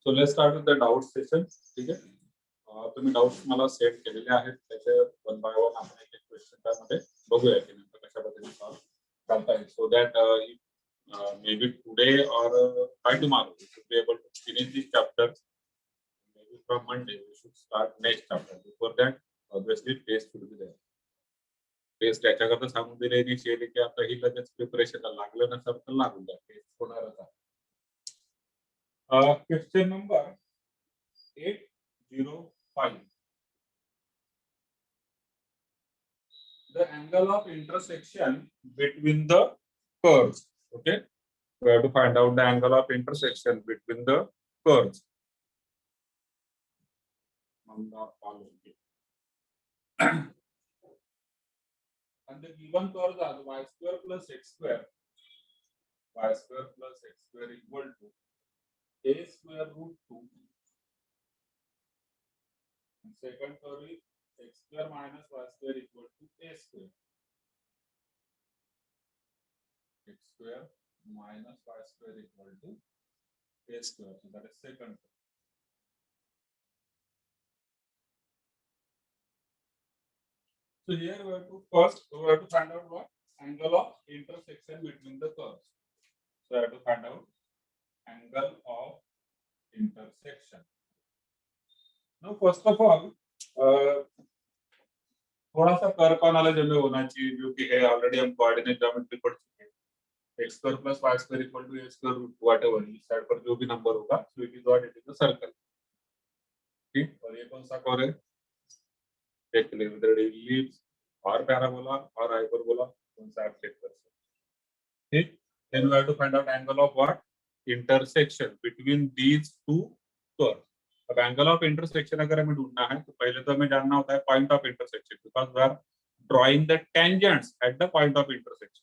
So let's start with the doubt session. ठीक आहे, तुम्ही डाउट्स मला सेंड केलेले आहेत. त्याचे वन बाय वन आपण एक क्वेश्चन त्यामध्ये बघूया की नेमकं कशा पद्धतीने सॉल्व करता येईल. So that maybe today or by tomorrow we should be able to finish this chapter. Maybe from Monday we should start next chapter. Before that, obviously test should be there. Test त्याच्याकरता सांगून दिले initially की आता ही लगेच प्रिपरेशनला लागलं नसेल तर लागून द्या. टेस्ट होणारच आहे. Question number 805. The angle of intersection between the curves. Okay, we have to find out the angle of intersection between the curves. And the given curves are y square plus x square. Y square plus x square equal to a square root 2. And second curve is x square minus y square equal to a square. X square minus y square equal to a square. So that is second curve. So here we have to find out what angle of intersection between the curves. So I have to find out angle of intersection. Now first of all, थोड़ा सा curve का knowledge हमें होना चाहिए, जो कि है already हम कोऑर्डिनेट ज्योमेट्री पढ़ चुके हैं. x square plus y square equal to a square root whatever, इस साइड पर जो भी नंबर होगा, so it is what it is a circle. ठीक, और ये कौन सा कर्व है? देख ले, whether it is ellipse or parabola or hyperbola, कौन सा आप चेक कर सकते हैं. ठीक, then we have to find out angle of what? Intersection between these two curves. अब एंगल ऑफ इंटरसेक्शन अगर हमें ढूंढना है तो पहले तो हमें जानना होता है point of intersection, because we are drawing the tangents at the point of intersection.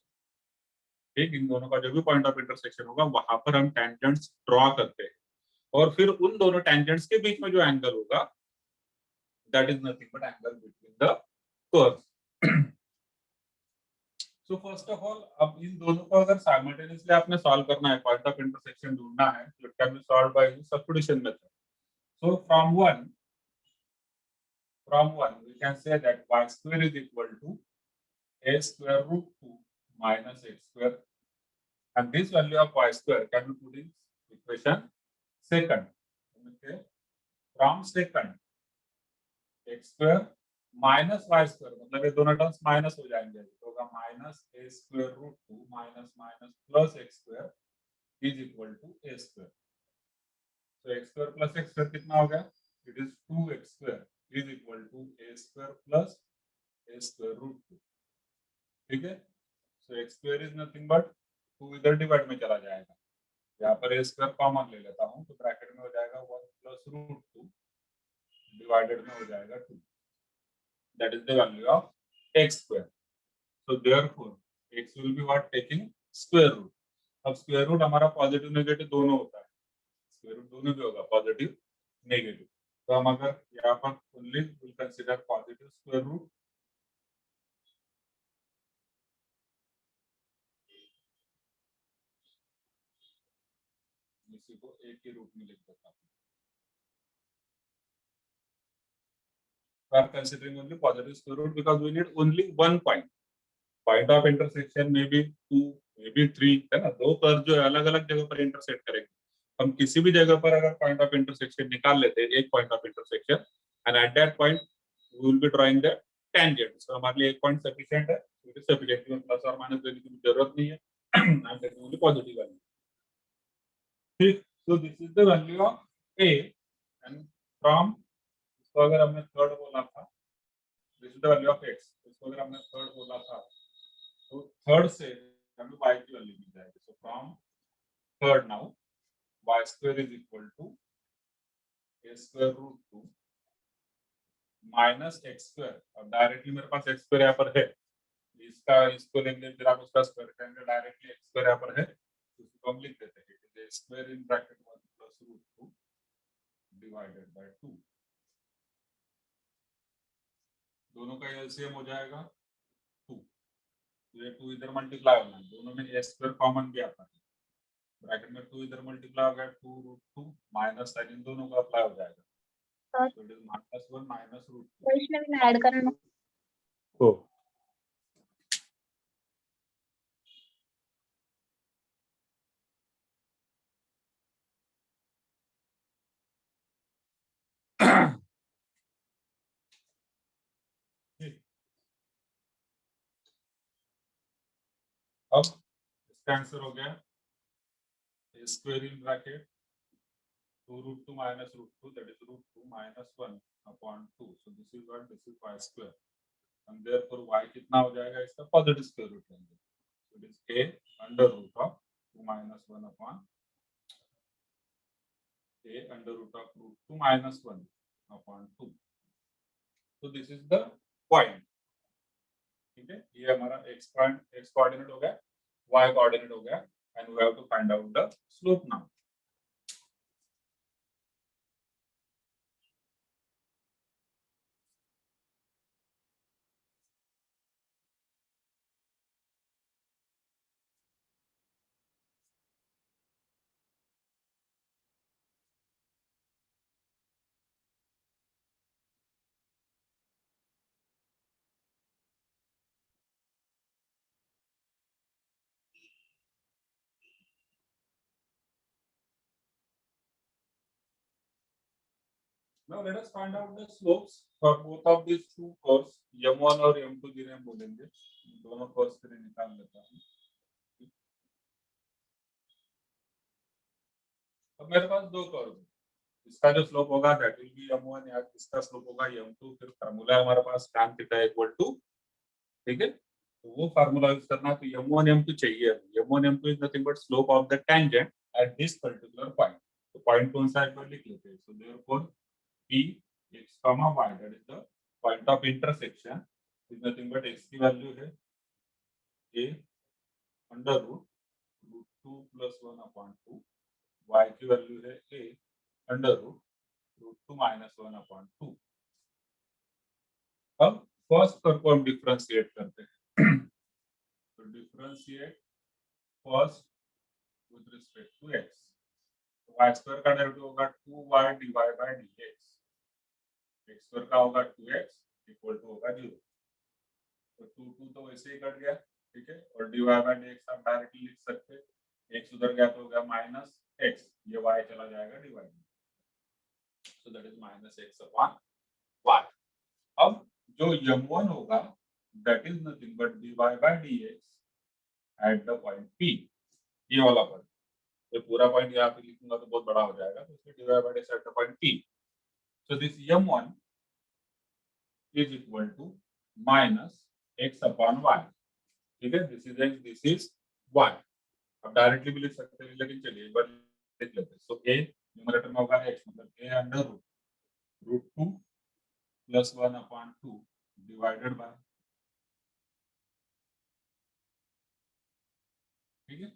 ठीक, इन दोनों का जो भी पॉइंट ऑफ इंटरसेक्शन होगा वहां पर हम टेंजेंट्स ड्रॉ करते हैं, और फिर उन दोनों टेंजेंट्स के बीच में जो एंगल होगा that is nothing but angle between the curves. So first of all, अब इन दोनों को अगर साइमल्टेनियसली आपने सॉल्व करना है, पॉइंट ऑफ इंटरसेक्शन ढूंढना है, तो it can be solved by substitution method. So from one we can say that y square is equal to a square root 2 minus x square, and this value of y square can be put in equation second. Okay, from second x square minus y square, मतलब ये दोनों terms minus हो जाएंगे, तो होगा minus a square root 2 minus minus plus x square is equal to a square. So x square plus x square कितना हो गया? It is 2x square is equal to a square plus a square root 2. ठीक है, so x square is nothing but 2 इधर divide में चला जाएगा, यहाँ पर a square कॉमन ले लेता हूँ, तो ब्रैकेट में हो जाएगा 1 plus root 2 डिवाइडेड में हो जाएगा 2. That is the value of x square. So therefore x will be what? Taking square root. अब स्क्वायर रूट हमारा पॉजिटिव नेगेटिव दोनों होता है, स्क्वायर रूट दोनों भी होगा, पॉजिटिव नेगेटिव. तो हम अगर यहाँ पर only will consider positive square root, इसी को एक ही रूट में लिख देता हूँ. We are considering only positive square root because we need only one point. Point of intersection may be 2, maybe 3, है ना. दो कर्व जो है अलग अलग जगह पर इंटरसेक्ट करेंगे. हम किसी भी जगह पर अगर पॉइंट ऑफ इंटरसेक्शन निकाल लेते हैं, एक point of intersection, and at that point we will be drawing the tangent. So हमारे लिए एक पॉइंट सफिशिएंट है, इट इज सफिशिएंट, प्लस और माइनस देने की जरूरत नहीं है. I am taking only positive value. ठीक, so this is the value of a, and from, इसको अगर हमने थर्ड बोला था, this is the value of x, इसको अगर हमने थर्ड बोला था, तो थर्ड से हमें y की वैल्यू मिल जाएगी. So from third now y square is equal to a square root 2 minus x square. अब डायरेक्टली मेरे पास x square यहाँ पर है, इसका इसको लेंगे, फिर आप उसका स्क्वायर करेंगे, डायरेक्टली x square यहाँ पर है, तो इसको हम लिख देते हैं a square in bracket 1 plus root 2 divided by 2. दोनों का एलसीएम हो जाएगा 2. ये 2 इधर मल्टीप्लाई होना है, दोनों में a square कॉमन भी आता है, ब्रैकेट में 2 इधर मल्टीप्लाई हो गया 2 रूट 2 माइनस साइन इन दोनों का अप्लाई हो जाएगा, तो इट इज -1 माइनस रूट 2। इसमें भी ऐड करना तो अब इसका आंसर हो गया square in bracket 2 root 2 minus root 2 that is root 2 minus 1 upon 2, so this is what this is y square and therefore y कितना हो जाएगा इसका पॉजिटिव स्क्वायर रूट लेंगे, so it is a under root of 2 minus 1 upon a under root of root 2 minus 1 upon 2, so this is the point। ठीक है, ये हमारा x point x coordinate हो गया, y कोऑर्डिनेट हो गया and we have to find out the slope now. Now let us find out the slopes for both of these two curves m1 और m2 जिन्हें हम बोलेंगे, दोनों कर्व्स के लिए निकाल लेता हूं। अब मेरे पास दो कर्व, इसका जो स्लोप होगा दैट विल बी m1 या इसका स्लोप होगा m2, फिर फार्मूला हमारे पास tan थीटा इक्वल टू, ठीक है, तो वो फार्मूला यूज करना, तो m1 m2 चाहिए, m1 m2 is nothing but slope of the tangent at this particular point, तो पॉइंट कौन सा एक बार लिख लेते हैं, so therefore P x comma y that is the point of intersection is nothing but x की value है a under root 2 plus 1 upon 2, y की वैल्यू है a under root 2 minus 1 upon 2। अब फर्स्ट कर्व को हम differentiate करते हैं, तो differentiate first with respect to x, तो y स्क्वायर का डेरिवेटिव होगा 2y divide by dx, x square का होगा 2x इक्वल टू होगा 0, तो 2 तो वैसे ही कट गया, ठीक है, और dy बाय dx आप डायरेक्टली लिख सकते हैं, x उधर गया तो हो गया माइनस x, ये y चला जाएगा dy में, so that is minus x upon y। अब जो m1 होगा that is nothing but dy by dx at the point P, ये वाला पॉइंट, ये पूरा पॉइंट यहाँ पे लिखूंगा तो बहुत बड़ा हो जाएगा, तो इसमें dy by dx at the point P, so this m1 is equal to minus x upon y, ठीक है, this is x this is y, अब डायरेक्टली भी लिख सकते हैं लेकिन चलिए एक बार लिख लेते हैं, सो a न्यूमरेटर में होगा x, मतलब a under root 2 plus 1 upon 2 divided by, ठीक है,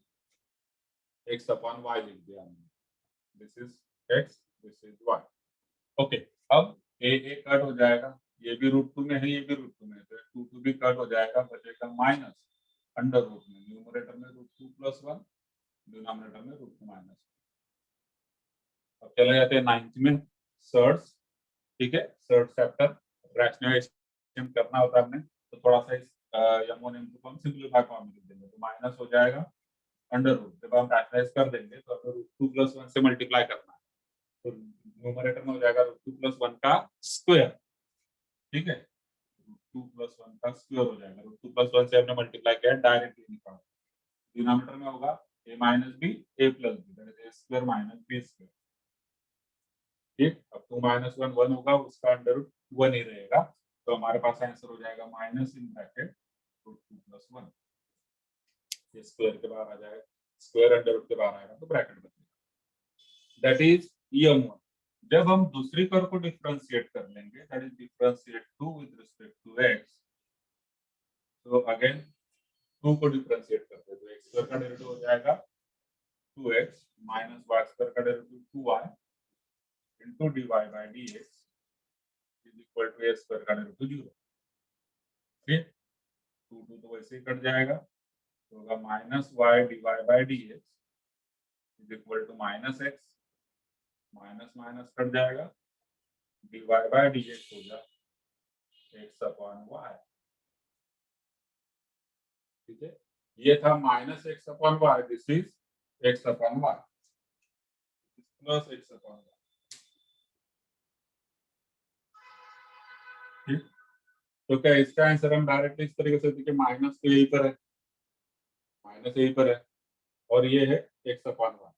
x अपॉन y लिख दिया हमने, this is x this is y, okay. अब a कट हो जाएगा, ये भी रूट 2 में है, ये भी रूट 2 में है, तो 2 भी कट हो जाएगा, बचेगा माइनस अंडर रूट में, न्यूमरेटर में रूट 2 प्लस 1, डिनोमिनेटर में रूट 2 माइनस। अब चले जाते हैं 9th में, सर्ट्स, ठीक है, सर्ट चैप्टर रैशनलाइजेशन करना होता है हमने, तो थोड़ा सा इस m1 m2 को हम सिंपलीफाई फॉर्म में लिख देंगे, तो माइनस हो जाएगा अंडर रूट, जब हम रैशनलाइज कर देंगे तो हमें रूट 2 प्लस 1 से मल्टीप्लाई करना है, तो न्यूमरेटर में हो जाएगा रूट 2 प्लस 1 का स्क्वायर, ठीक है, रूट 2 प्लस 1 का स्क्वायर हो जाएगा, रूट 2 प्लस 1 से हमने मल्टीप्लाई किया डायरेक्टली निकाला, डिनोमिनेटर में होगा a minus B a plus B that is a square minus b square, ठीक, अब 2 माइनस 1 1 होगा, उसका अंडर रूट 1 ही रहेगा, तो हमारे पास आंसर हो जाएगा minus in bracket root 2 plus 1, ये स्क्वायर के बाहर आ जाएगा, स्क्वायर अंडर रूट के बाहर आएगा तो ब्रैकेट बचेगा, दैट इज m1। जब हम दूसरी कर्व को डिफरेंशिएट कर लेंगे, that is differentiate 2 with respect to x, तो अगेन 2 को डिफरेंशिएट करते हैं, तो x स्क्वायर का डेरिवेटिव हो जाएगा 2x माइनस y स्क्वायर का derivative 2y into dy by dx is equal to a square का डेरिवेटिव 0, ठीक, 2 तो वैसे ही कट जाएगा, तो होगा minus y dy by dx is equal to minus x, minus minus cut जाएगा, dy बाय dx हो जाए एक्स अपॉन वाई। ठीक है, ये था minus x upon y, this is x upon y plus x upon y. ठीक, तो क्या इसका आंसर हम डायरेक्टली इस तरीके से देखिए, माइनस तो यहीं पर है, माइनस यहीं पर है, और ये है एक्स अपॉन वाई,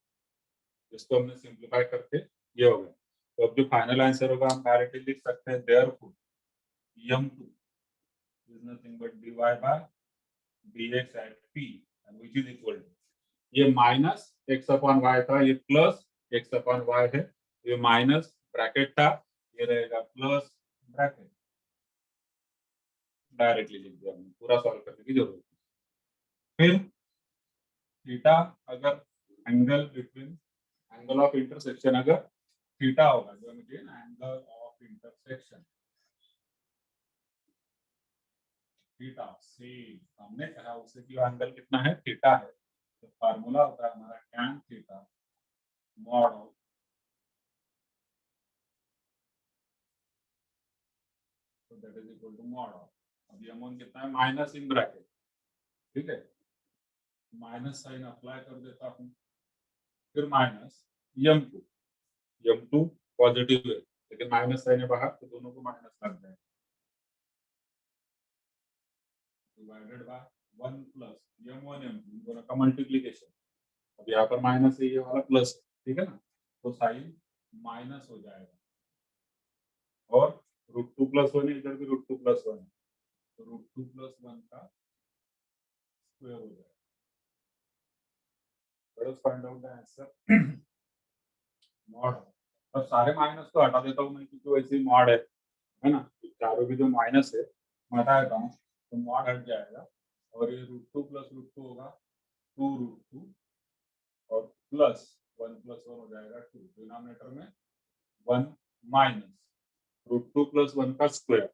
जिसको हमने सिंप्लीफाई करके ये हो गया। तो अब जो फाइनल आंसर होगा हम डायरेक्टली लिख सकते हैं, therefore m2 is nothing but dy by dx at p and which is equal to, ये माइनस एक्स अपॉन वाई था, ये प्लस एक्स अपॉन वाई है, ये माइनस ब्रैकेट था, ये रहेगा प्लस ब्रैकेट। डायरेक्टली लिख दिया हमने, पूरा सॉल्व करने की जरूरत नहीं। फिर थीटा, अगर angle between, angle of intersection अगर थीटा होगा, जो मुझे एंगल ऑफ इंटरसेक्शन थीटा से हमने कहा उससे कि एंगल कितना है, थीटा है, तो फार्मूला होता है हमारा tan theta mod of, so that is equal to mod of, अब ये अमाउंट कितना है, माइनस इन ब्रैकेट। ठीक है, माइनस साइन अप्लाई कर देता हूं, फिर माइनस m2, m2 पॉजिटिव है लेकिन माइनस साइन है बाहर, तो दोनों को माइनस लग जाएगा, divided by 1 plus m1 m2, दोनों का मल्टीप्लिकेशन। अब यहाँ पर माइनस है, ये वाला प्लस है, ठीक है ना, तो साइन माइनस हो जाएगा, और √2 + 1, इधर भी √2 + 1, तो √2 + 1 का स्क्वायर हो जाएगा। Let us find out the answer mod. अब सारे माइनस को हटा देता हूँ मैं, क्योंकि वैसे ही मॉड है ना, चारों की जो माइनस है मैं हटा देता हूँ, तो मॉड हट जाएगा, और ये √2 + √2 होगा 2√2, और प्लस 1 + 1 हो जाएगा 2, डिनोमिनेटर में 1 माइनस √2 + 1 का स्क्वायर,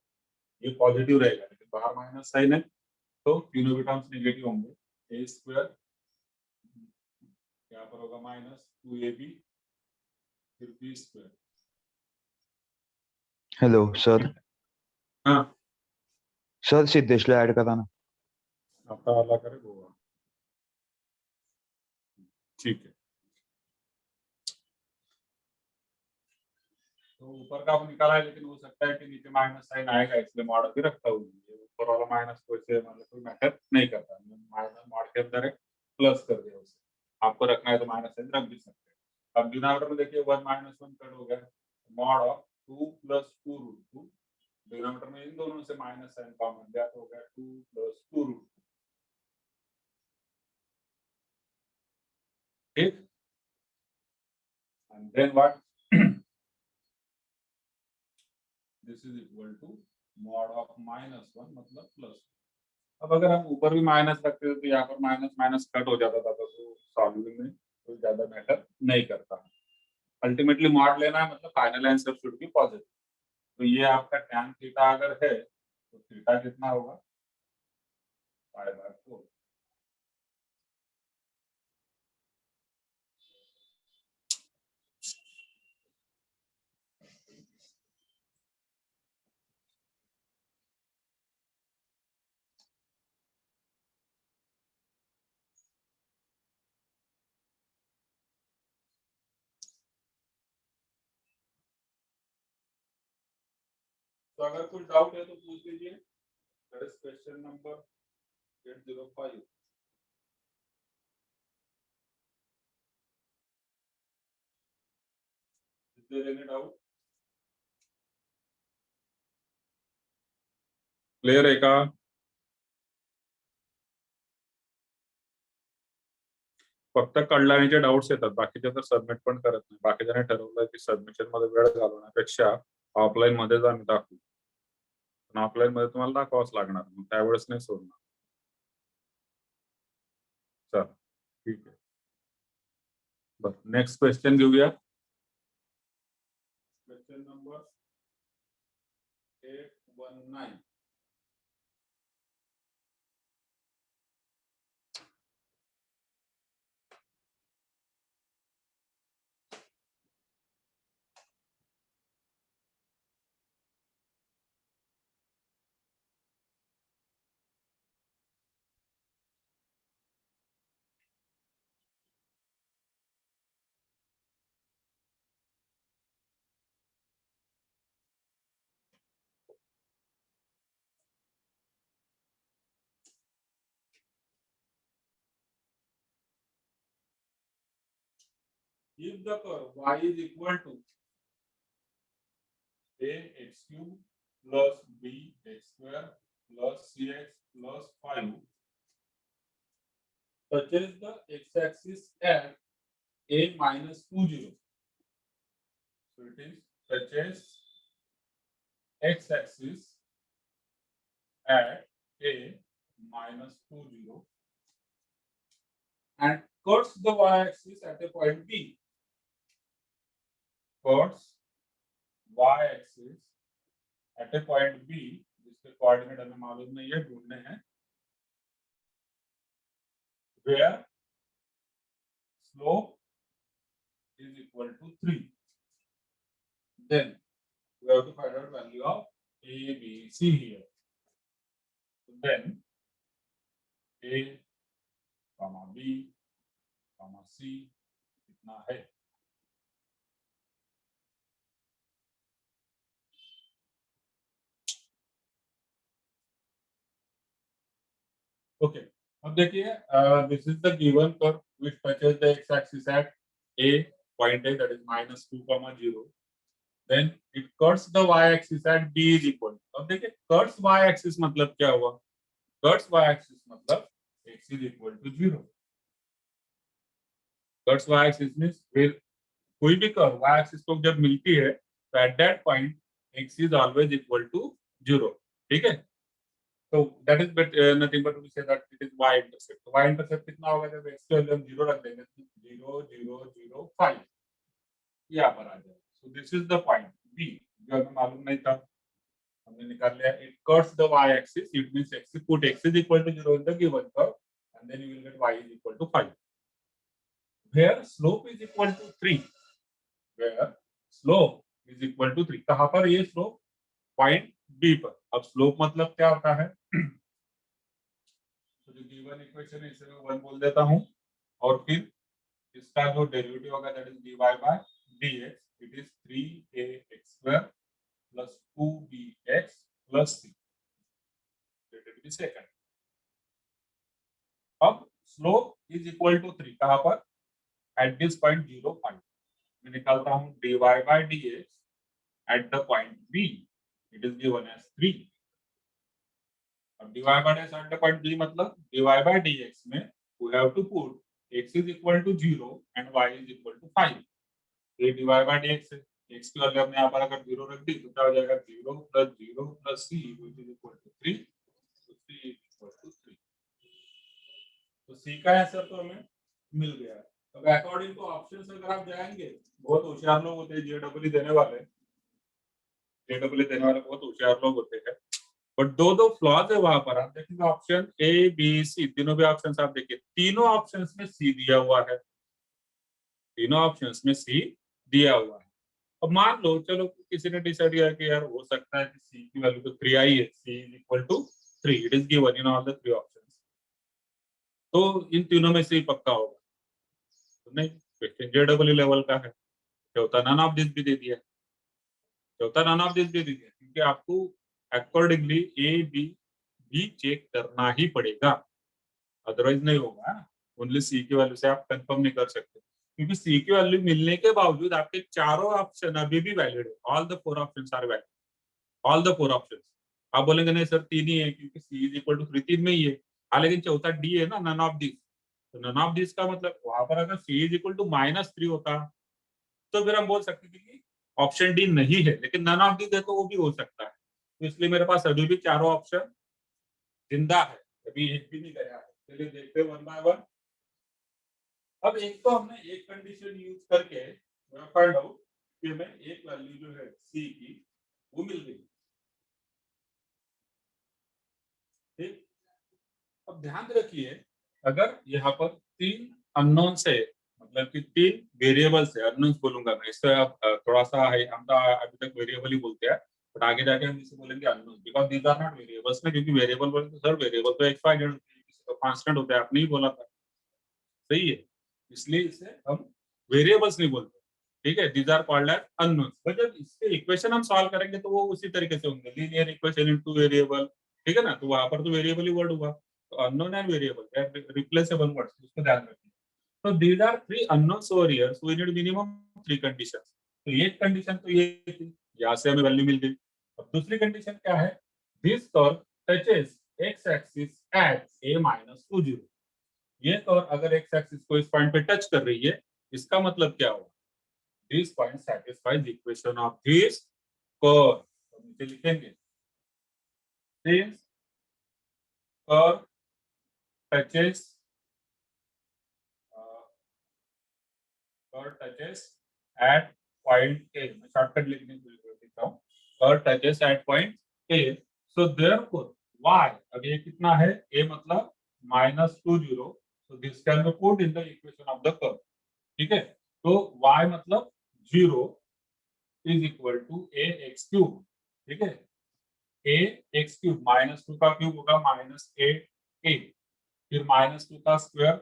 ये पॉजिटिव रहेगा लेकिन बाहर माइनस साइन है, तो तीनों भी टर्म्स नेगेटिव होंगे, a स्क्वायर यहाँ पर होगा माइनस 2ab, फिर b स्क्वायर। Hello sir. हाँ, सर सिद्धेशला ऍड करा ना। आपका वाला करे वो, ठीक है। तो ऊपर का हम निकाला है, लेकिन हो सकता है कि नीचे माइनस साइन आएगा, इसलिए मॉड भी रखता हूँ, ऊपर वाला माइनस को इसे मतलब कोई मैटर नहीं करता, माइनस मॉड के अंदर एक प्लस कर दिया उसे, आपको रखना है तो माइनस साइन रख भी सकते हैं। अब डिनोमिनेटर में देखिए 1 - 1 कट हो गया, मॉड ऑफ 2 + 2√2, डिनोमिनेटर में इन दोनों से माइनस साइन कॉमन गया, तो हो गया 2 + 2√2। ठीक, and then what, this is equal to mod of -1 मतलब प्लस। अब अगर हम ऊपर भी माइनस रखते थे तो यहाँ पर माइनस माइनस कट हो जाता था, तो सॉल्विंग में कोई ज्यादा मैटर नहीं करता। अल्टीमेटली मॉड लेना है, मतलब final answer should be positive. तो ये आपका tan थीटा अगर है, तो थीटा कितना होगा, π/4। तो अगर कुछ डाउट है तो पूछ लीजिए। That is question number 805। Is there any doubt? Clear है का? फक्त कळणाचे डाउट्स येतात, बाकीचे तर सबमिट पण करत नाही। बाकीच्याने ठरवलं की सबमिशन मध्ये वेळ घालवण्यापेक्षा ऑफलाईन मध्येच आम्ही दाखवू, पण ऑफलाईन मध्ये तुम्हाला दाखवावंच लागणार, मग त्यावेळेस नाही सोडणार। चल ठीक आहे, बस नेक्स्ट क्वेश्चन घेऊया। Question number 819। if the curve y is equal to ax cube plus bx square plus cx plus 5 touches the x-axis at a minus 20. So it is touches x-axis at a minus 20 and cuts the y-axis at a point B. Cuts y-axis at a point B, जिसके coordinate हमें मालूम नहीं है, ढूंढने हैं, where slope is equal to 3. Then we have to find out value of A, B, C here. So then A, B, C कितना है? Okay. अब देखिए, this is the given curve which touches the x-axis at A point A, that is minus 2, 0. Then it cuts the y-axis at B is equal. अब देखिए cuts y-axis मतलब क्या हुआ? Cuts y-axis मतलब x is equal to 0. Cuts y-axis means फिर कोई भी curve y-axis को जब मिलती है तो at that point x is always equal to 0. ठीक है? So that is nothing but we say that it is y-intercept. तो y-intercept कितना होगा जब x की वैल्यू हम 0 रख देंगे? 0, 0, 0, 5 यहाँ पर आ जाएगा. So this is the point B जो हमें मालूम नहीं था, हमने निकाल लिया. It cuts the y-axis. It means put x is equal to 0 in the given curve, and then you will get y is equal to 5. Where slope is equal to 3. Where slope is equal to 3. कहाँ पर ये slope? Point B पर. अब slope मतलब क्या होता है? तो जो गिवन इक्वेशन है इसे मैं 1 बोल देता हूँ और फिर इसका जो डेरिवेटिव होगा that is dy by dx. It is 3ax square plus 2bx plus c. Let it be second. अब slope is equal to 3 कहाँ पर? At this point 0, 5. मैं निकालता हूँ dy by dx at the point B. It is given as 3. अब dy by dx at the point B मतलब dy by dx में we have to put x is equal to 0 and y is equal to 5. ये dy by dx है. x की value हमने यहाँ पर अगर 0 रख दी तो क्या हो जाएगा? 0 plus 0 plus c which is equal to 3. So c is equal to 3. तो c का आंसर तो हमें मिल गया. अब अकॉर्डिंग टू ऑप्शंस अगर आप जाएंगे, बहुत होशियार लोग होते हैं जेडब्ल्यू देने वाले. जेडब्ल्यू देने वाले बहुत होशियार लोग होते हैं. बट दो फ्लॉज है वहां पर. आप देखेंगे ऑप्शन ए बी सी तीनों भी ऑप्शंस आप देखिए, तीनों ऑप्शंस में सी दिया हुआ है. तीनों ऑप्शंस में सी दिया हुआ है. अब मान लो चलो किसी ने डिसाइड किया कि यार हो सकता है कि सी की वैल्यू तो 3 आई है, C is equal to 3. It is given in all the 3 options. तो इन तीनों में से पक्का होगा तो नहीं. क्वेश्चन जेडब्ल्यू लेवल का है. चौथा नन ऑफ दिस भी दे दिया. चौथा नन ऑफ दिस भी दे दिया क्योंकि आपको अकॉर्डिंगली ए बी भी चेक करना ही पड़ेगा, अदरवाइज नहीं होगा. ओनली सी की वैल्यू से आप कंफर्म नहीं कर सकते क्योंकि सी की वैल्यू मिलने के बावजूद आपके चारों ऑप्शन अभी भी वैलिड है. All the 4 options are valid. All the 4 options. आप बोलेंगे नहीं सर 3 ही है क्योंकि सी इज इक्वल टू 3 3 में ही है. हाँ लेकिन चौथा डी है ना, नन ऑफ दिस. तो नन ऑफ दिस का मतलब वहां पर अगर सी इज इक्वल टू -3 होता तो फिर हम बोल सकते थे कि ऑप्शन डी नहीं है, लेकिन नन ऑफ दिस है तो वो भी हो सकता है. तो इसलिए मेरे पास अभी भी चारों ऑप्शन जिंदा है, अभी एक भी नहीं गया है. चलिए देखते हैं 1 बाय 1. अब एक तो हमने एक कंडीशन यूज करके फाइंड आउट कि हमें एक वैल्यू जो है सी की वो मिल गई. ठीक. अब ध्यान रखिए अगर यहाँ पर 3 अननोन से मतलब कि 3 वेरिएबल्स है, अननोन्स बोलूंगा मैं इससे. अब थोड़ा सा है, हम तो अभी तक वेरिएबल ही बोलते हैं बट आगे जाके हम इसे बोलेंगे unknown because these are not variables ना. क्योंकि वेरिएबल बोले तो सर वेरिएबल तो एक्स वाई जेड कांस्टेंट होता है, आपने ही बोला था. सही है, इसलिए इसे हम वेरिएबल्स नहीं बोलते. ठीक है, these are called as unknowns. But जब इसके इक्वेशन हम सॉल्व करेंगे तो वो उसी तरीके से होंगे, लीनियर इक्वेशन इनटू वेरिएबल. ठीक है ना, तो वहां पर तो वेरिएबल ही वर्ड हुआ. तो unknown and variable replaceable words, उसको ध्यान रखिए. So these are three unknowns over here. So we need minimum three conditions. तो एक कंडीशन तो ये थी, यहाँ से हमें वैल्यू मिल गई. अब दूसरी कंडीशन क्या है? This curve touches x axis at a minus 2 0. ये कर्व अगर x एक्सिस को इस पॉइंट पे टच कर रही है, इसका मतलब क्या होगा? This point satisfies the equation of this curve. तो नीचे लिखेंगे this curve touches at point A. मैं शॉर्टकट लिखने के लिए लिखता हूँ. Curve touches at point A. So therefore y, अब ये कितना है? A मतलब -20. So this can be put in the equation of the curve. ठीक है? तो y मतलब 0 is equal to a x cube. ठीक है? a x cube -2 का क्यूब होगा -8a, फिर -2 का स्क्वायर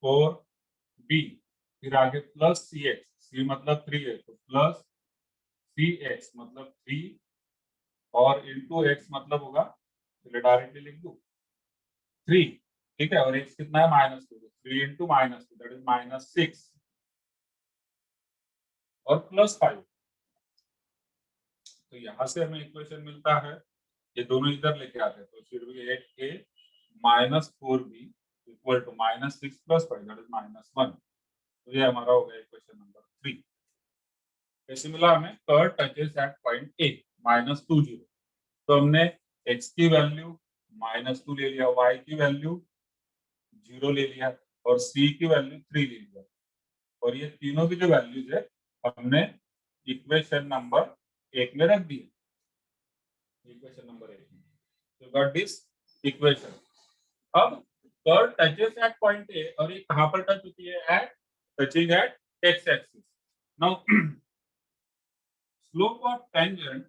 4b, फिर आगे प्लस सी एक्स, सी मतलब 3 है तो प्लस सी एक्स मतलब 3 और इंटू एक्स मतलब होगा, चलिए डायरेक्टली लिख दो 3. ठीक है, और एक्स कितना है? -2. 3 इंटू -2 दैट इज -6 और प्लस 5. तो यहाँ से हमें इक्वेशन मिलता है, ये दोनों इधर लेके आते हैं तो फिर भी 8a -4b equal to -6 plus 5 that is -1. तो ये हमारा हो गया इक्वेशन नंबर 3. कैसे मिला हमें? Curve touches at point A -20. तो हमने x की वैल्यू -2 ले लिया, y की वैल्यू 0 ले लिया और c की वैल्यू 3 ले लिया, और ये तीनों की जो वैल्यूज है हमने इक्वेशन नंबर 1 में रख दिए. इक्वेशन नंबर 1 में तो गॉट दिस इक्वेशन. अब curve touches at point A और ये कहां पर टच होती है? At touching at x axis. Now slope of tangent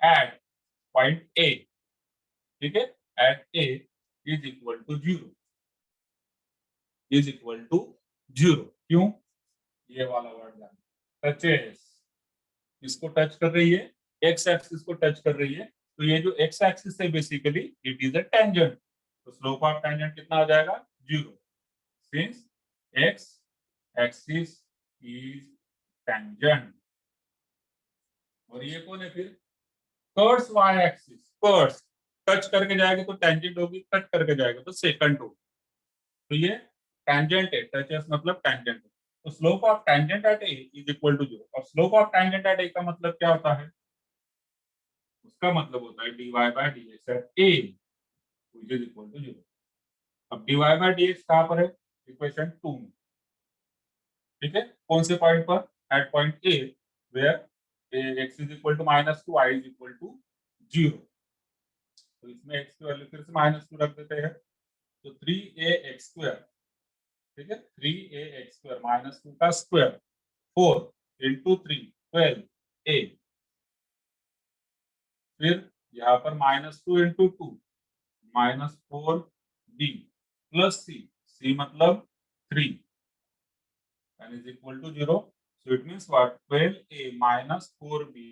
at point A, ठीक है, at A is equal to 0. क्यों? ये वाला वर्ड जान, टचेस, इसको टच कर रही है, x एक्सिस को टच कर रही है, तो ये जो x एक्सिस है basically it is a tangent. तो स्लोप ऑफ टेंजेंट कितना हो जाएगा? 0, since x axis is tangent. और ये कौन है फिर? Curves y axis. Curves touch करके जाएगा तो टेंजेंट होगी, कट करके जाएगा तो सेकंड होगी. तो ये टेंजेंट है, टचेस मतलब टेंजेंट. तो slope of tangent at a is equal to 0. और slope of tangent at a का मतलब क्या होता है? उसका मतलब होता है dy by dx at a which is equal to 0. अब dy by dx कहां पर है? इक्वेशन 2 में. ठीक है, कौन से पॉइंट पर? At point a where x is equal to -2, y is equal to 0. तो इसमें x की वैल्यू फिर से -2 रख देते हैं, तो 3ax². ठीक है, 3ax² -2 का स्क्वायर 4 इंटू 3 12a, फिर यहाँ पर -2 इंटू 2 -4b प्लस c मतलब 3 and is equal to 0. So it means what? 12a minus 4b